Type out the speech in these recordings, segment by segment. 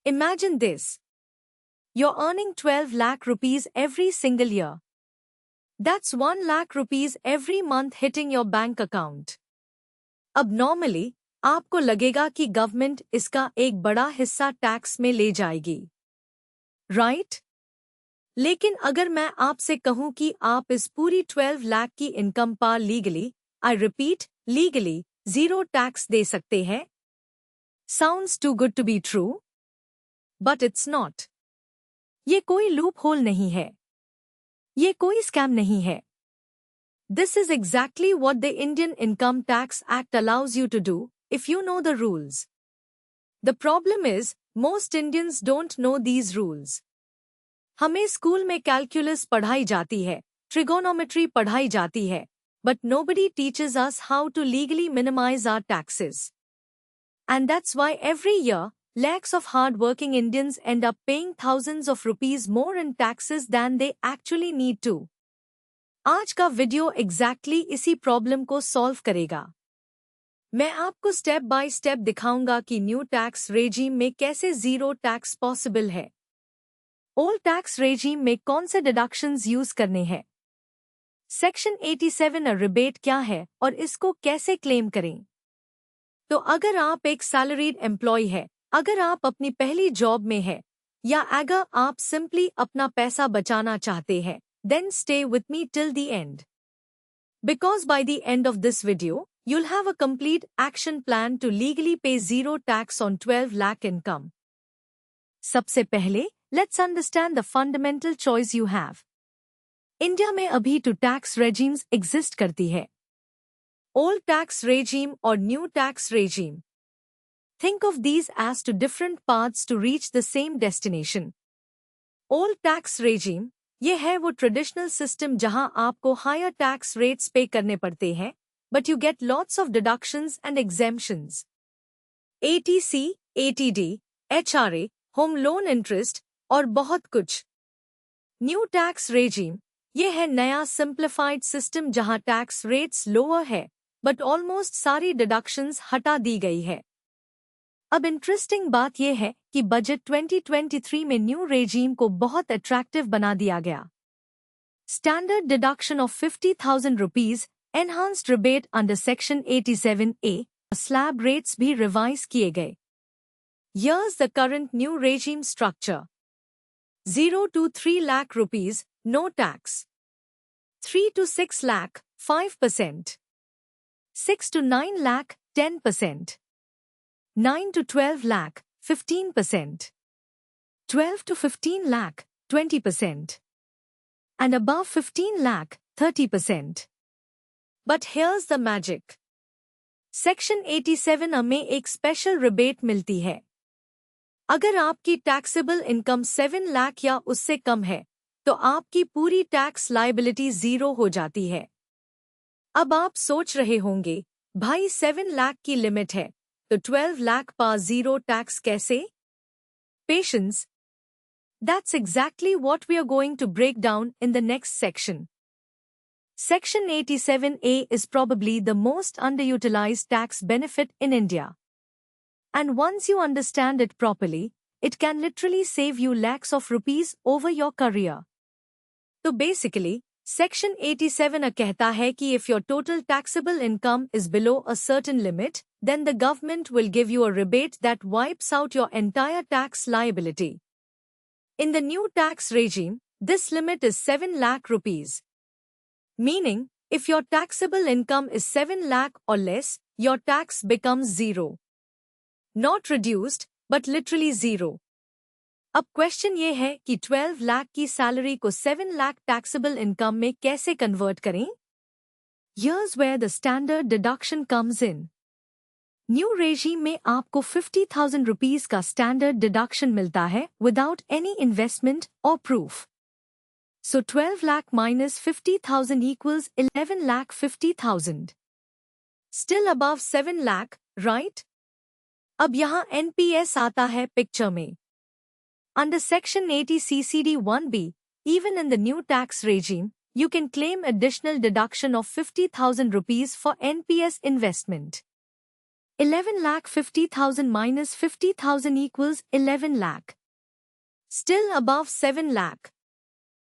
Imagine this. You're earning 12 lakh rupees every single year. That's 1 lakh rupees every month hitting your bank account. अब normally आपको लगेगा कि government इसका एक बड़ा हिस्सा टैक्स में ले जाएगी, राइट? लेकिन अगर मैं आपसे कहूं कि आप इस पूरी 12 लाख की इनकम पर legally, I repeat legally, 0 tax दे सकते हैं? Sounds too good to be true, but it's not. ये कोई लूप होल नहीं है. ये कोई स्कैम नहीं है. This is exactly what the Indian Income Tax Act allows you to do if you know the rules. The problem is, most Indians don't know these rules. हमें school में calculus पढ़ाई जाती है, ट्रिगोनोमेट्री पढ़ाई जाती है, but nobody teaches us how to legally minimize our taxes. And that's why every year, lakhs of hard-working Indians end up paying thousands of rupees more in taxes than they actually need to. आज का video exactly इसी problem को solve करेगा. मैं आपको step by step दिखाऊंगा कि new tax regime में कैसे 0 टैक्स पॉसिबल है. ओल्ड टैक्स रेजीम में कौन से डिडक्शंस यूज करने हैं. सेक्शन 87 रिबेट क्या है और इसको कैसे क्लेम करें. तो अगर आप एक सैलरीड एम्प्लॉय है, अगर आप अपनी पहली जॉब में है, या अगर आप सिंपली अपना पैसा बचाना चाहते हैं, then stay with me till the end. Because by the end of this video, you'll have a complete action plan to legally pay 0 tax on 12 lakh income. सबसे पहले, let's understand the fundamental choice you have. India में अभी 2 tax regimes exist करती है. Old tax regime और new tax regime. Think of these as 2 different paths to reach the same destination. Old tax regime ये है वो traditional system जहां आपको हायर टैक्स रेट्स पे करने पड़ते हैं, but you get lots of deductions and exemptions. Eighty C, eighty D, HRA, home loan interest और बहुत कुछ. न्यू टैक्स रेजीम ये है नया सिंप्लीफाइड सिस्टम जहां टैक्स रेट्स लोअर है, बट ऑलमोस्ट सारी डिडक्शंस हटा दी गई है. अब इंटरेस्टिंग बात यह है कि बजट 2023 में न्यू रेजीम को बहुत अट्रैक्टिव बना दिया गया. Standard deduction of 50,000 rupees, enhanced rebate under section 87A, slab rates भी रिवाइज किए गए. Here's the current new regime structure. 0 to 3 lakh rupees, no tax. 3 to 6 lakh, 5%. 6 to 9 lakh, 10%. 9 to 12 lakh, 15%. 12 to 15 lakh, 20%. And above 15 lakh, 30%. But here's the magic. Section 87 में एक special rebate मिलती है. अगर आपकी taxable income 7 lakh या उससे कम है, तो आपकी पूरी टैक्स लायबिलिटी 0 हो जाती है. अब आप सोच रहे होंगे, भाई 7 लाख की लिमिट है, तो 12 lakh पर 0 टैक्स कैसे? Patience. That's exactly what we are going to break down in the next section. Section 87A is probably the most underutilized tax benefit in India. And once you understand it properly, it can literally save you lakhs of rupees over your career. So basically, Section 87 कहता है कि if your total taxable income is below a certain limit, then the government will give you a rebate that wipes out your entire tax liability. In the new tax regime, this limit is 7 lakh rupees. Meaning, if your taxable income is 7 lakh or less, your tax becomes 0. Not reduced, but literally 0. अब question ये है कि 12 लाख की salary को 7 lakh taxable income में कैसे convert करें? Here's where the standard deduction comes in. New regime में आपको 50,000 रुपीज का स्टैंडर्ड डिडक्शन मिलता है विदाउट एनी इन्वेस्टमेंट और proof. So 12 lakh minus 50,000 equals 11 lakh 50,000. Still above 7 lakh, right? अब यहाँ NPS आता है पिक्चर में. Under Section 80 CCD 1B, even in the new tax regime, you can claim additional deduction of 50,000 rupees for NPS investment. 11 lakh 50,000 minus 50,000 equals 11 lakh. Still above 7 lakh.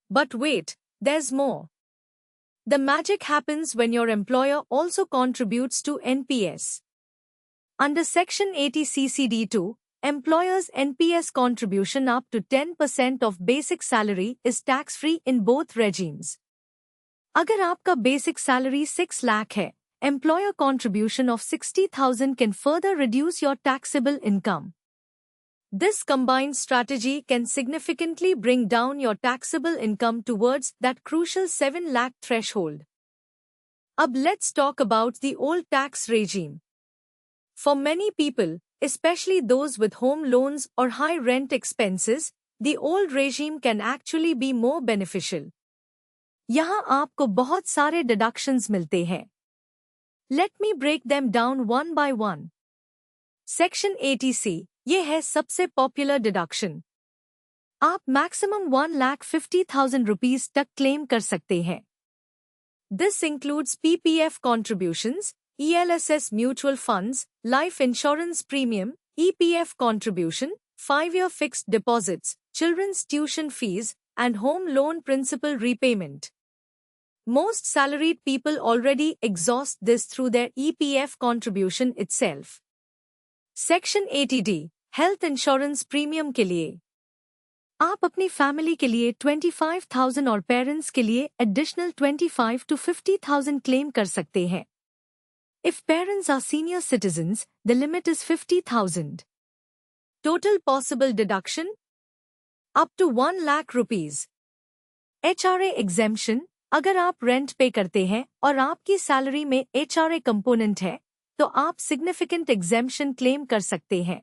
But wait, there's more. The magic happens when your employer also contributes to NPS. Under Section 80 CCD2, employers' NPS contribution up to 10% of basic salary is tax-free in both regimes. अगर आपका basic salary 6 lakh है, employer contribution of 60,000 can further reduce your taxable income. This combined strategy can significantly bring down your taxable income towards that crucial 7 lakh threshold. Ab let's talk about the old tax regime. For many people, especially those with home loans or high rent expenses, the old regime can actually be more beneficial. यहाँ आपको बहुत सारे deductions मिलते हैं. Let me break them down one by one. Section 80C, ये है सबसे popular deduction. आप maximum 1,50,000 rupees तक claim कर सकते हैं. This includes PPF contributions, ELSS mutual funds, life insurance premium, EPF contribution, 5-year fixed deposits, children's tuition fees, and home loan principal repayment. Most salaried people already exhaust this through their EPF contribution itself. Section 80D, health insurance premium के लिए. आप अपनी family के लिए 25,000 और parents के लिए additional 25 to 50,000 claim कर सकते हैं. If parents are senior citizens, the limit is 50,000. Total possible deduction? Up to 1 lakh rupees. HRA exemption, अगर आप रेंट पे करते हैं और आपकी सैलरी में HRA कंपोनेंट है, तो आप significant exemption claim कर सकते हैं.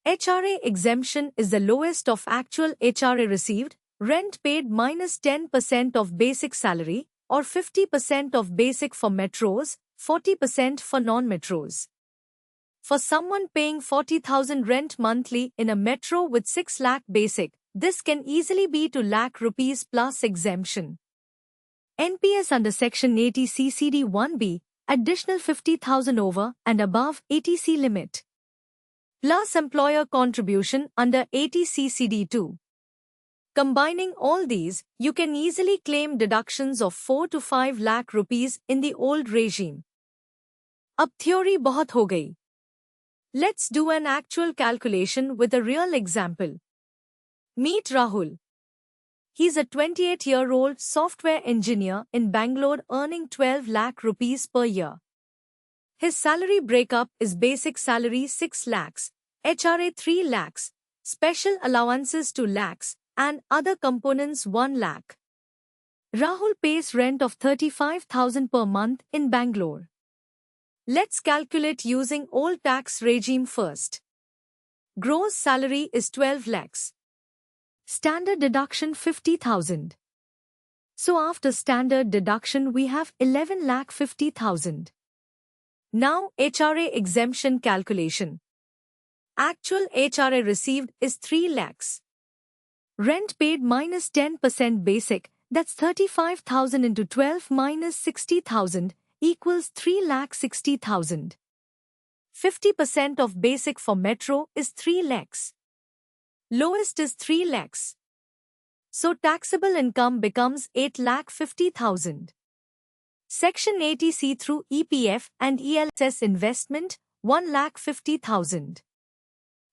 HRA exemption is the lowest of actual HRA received, rent paid minus 10% of basic salary, or 50% of basic for metros, 40% for non-metros. For someone paying 40,000 rent monthly in a metro with 6 lakh basic, this can easily be 2 lakh rupees plus exemption. NPS under Section 80 CCD 1B, additional 50,000 over and above ATC limit. Plus employer contribution under 80 CCD 2. Combining all these, you can easily claim deductions of 4 to 5 lakh rupees in the old regime. अब theory बहुत हो गई. Let's do an actual calculation with a real example. Meet Rahul. He's a 28-year-old software engineer in Bangalore earning 12 lakh rupees per year. His salary breakup is basic salary 6 lakhs, HRA 3 lakhs, special allowances 2 lakhs, and other components 1 lakh. Rahul pays rent of 35,000 per month in Bangalore. Let's calculate using old tax regime first. Gross salary is 12 lakhs. Standard deduction 50,000. So after standard deduction we have 11 lakh 50,000. Now HRA exemption calculation. Actual HRA received is 3 lakhs. Rent paid minus 10% basic, that's 35,000 into 12 minus 60,000 equals 3 lakh 60,000. 50% of basic for metro is 3 lakhs. Lowest is 3 lakhs. So taxable income becomes 8 lakh 50,000. Section 80C through EPF and ELSS investment 1 lakh 50,000.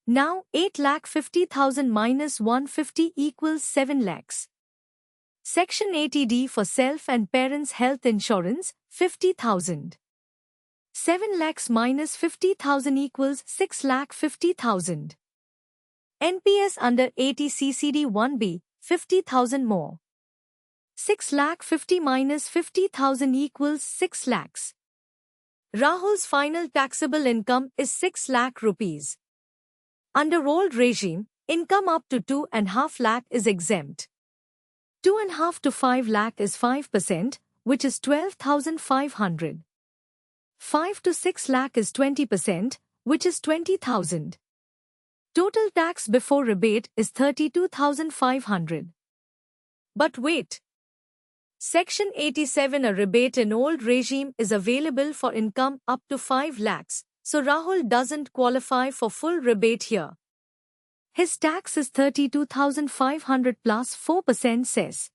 Now 8 lakh 50,000 minus 150 equals 7 lakhs. Section 80D for self and parents health insurance 50,000. 7 lakhs minus 50,000 equals 6 lakh 50,000. NPS under 80 CCD 1B 50,000 more. 6 lakh 50 minus 50,000 equals 6 lakhs. Rahul's final taxable income is 6 lakh rupees. Under old regime, income up to 2.5 lakh is exempt. 2.5 to 5 lakh is 5%, which is 12,500. 5 to 6 lakh is 20%, which is 20,000. Total tax before rebate is 32,500. But wait. Section 87 a rebate in old regime is available for income up to 5 lakhs, so Rahul doesn't qualify for full rebate here. His tax is 32,500 plus 4% cess.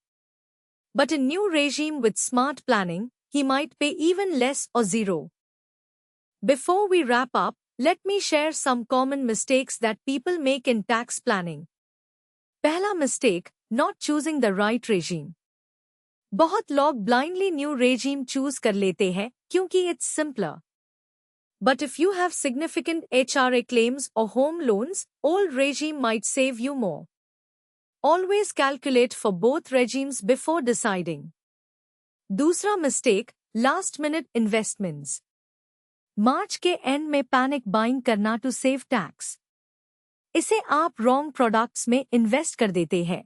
But in new regime with smart planning, he might pay even less or zero. Before we wrap up, let me share some common mistakes that people make in tax planning. पहला mistake, not choosing the right regime. बहुत लोग blindly new regime choose कर लेते हैं क्योंकि it's simpler. But if you have significant HRA claims or home loans, old regime might save you more. Always calculate for both regimes before deciding. दूसरा mistake, last minute investments. मार्च के and में panic buying करना to save tax. इसे आप wrong products में invest कर देते हैं.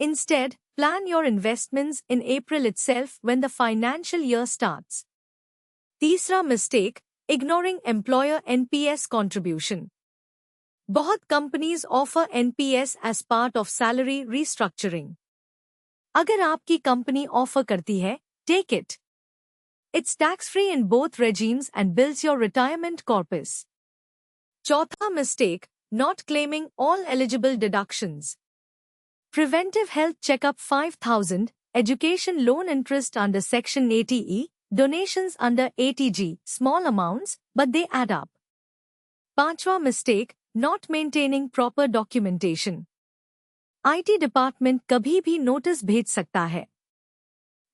Instead, plan your investments in April itself when the financial year starts. तीसरा mistake, ignoring employer NPS contribution. बहुत companies offer NPS as part of salary restructuring. अगर आपकी कंपनी ऑफर करती है, take it. It's tax-free in both regimes and builds your retirement corpus. चौथा mistake, not claiming all eligible deductions. Preventive health checkup 5,000, education loan interest under Section 80E, donations under 80G, small amounts, but they add up. पांचवा mistake, not maintaining proper documentation. IT department कभी भी notice भेज सकता है.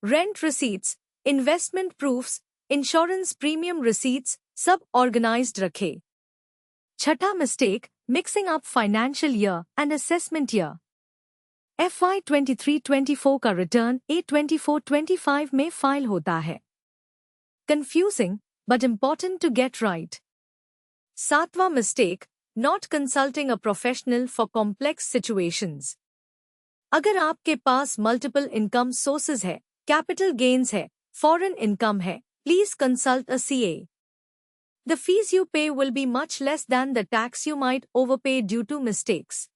Rent receipts, investment proofs, insurance premium receipts, सब organized रखे. छठा mistake, mixing up financial year and assessment year. FY 23-24 का return A24-25 में फाइल होता है. Confusing, but important to get right. सातवां mistake, not consulting a professional for complex situations. अगर आपके पास multiple income sources है, capital gains है, foreign income है, please consult a CA. The fees you pay will be much less than the tax you might overpay due to mistakes.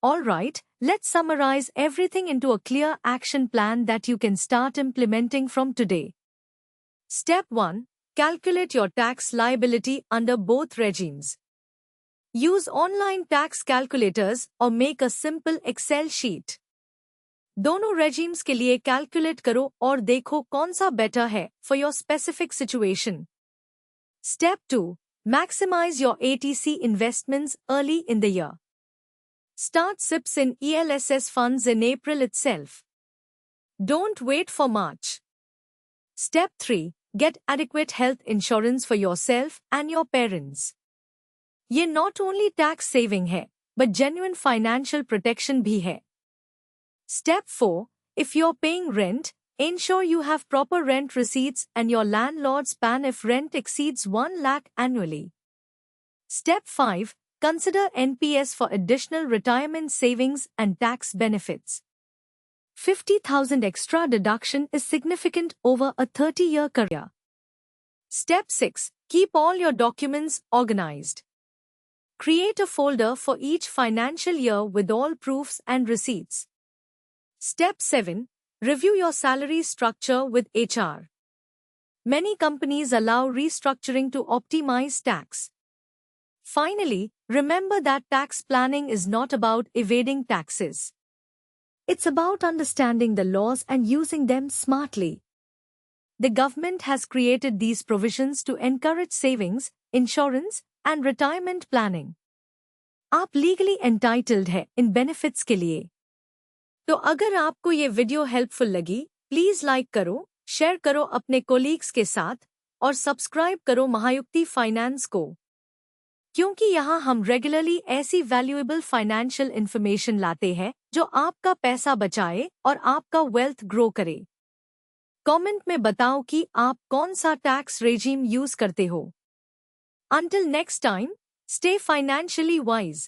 Alright, let's summarize everything into a clear action plan that you can start implementing from today. Step 1. Calculate your tax liability under both regimes. Use online tax calculators or make a simple Excel sheet. दोनों regimes के लिए calculate करो और देखो कौन सा better है for your specific situation. Step 2. Maximize your ATC investments early in the year. Start SIPs in ELSS funds in April itself. Don't wait for March. Step 3. Get adequate health insurance for yourself and your parents. ये not only tax saving है, but genuine financial protection भी है. Step 4. If you're paying rent, ensure you have proper rent receipts and your landlord's PAN if rent exceeds 1 lakh annually. Step 5. Consider NPS for additional retirement savings and tax benefits. 50,000 extra deduction is significant over a 30-year career. Step 6. Keep all your documents organized. Create a folder for each financial year with all proofs and receipts. Step 7. Review your salary structure with HR. Many companies allow restructuring to optimize tax. Finally, remember that tax planning is not about evading taxes. It's about understanding the laws and using them smartly. The government has created these provisions to encourage savings, insurance, and retirement planning. आप legally entitled है इन benefits के लिए. तो अगर आपको ये video helpful लगी, please like करो, शेयर करो अपने कोलीग्स के साथ और सब्सक्राइब करो महायुक्ति फाइनेंस को. क्योंकि यहाँ हम रेगुलरली ऐसी वैल्यूएबल फाइनेंशियल इन्फॉर्मेशन लाते हैं जो आपका पैसा बचाए और आपका वेल्थ ग्रो करे. कमेंट में बताओ कि आप कौन सा टैक्स रेजिम यूज करते हो. Until next time, stay financially wise.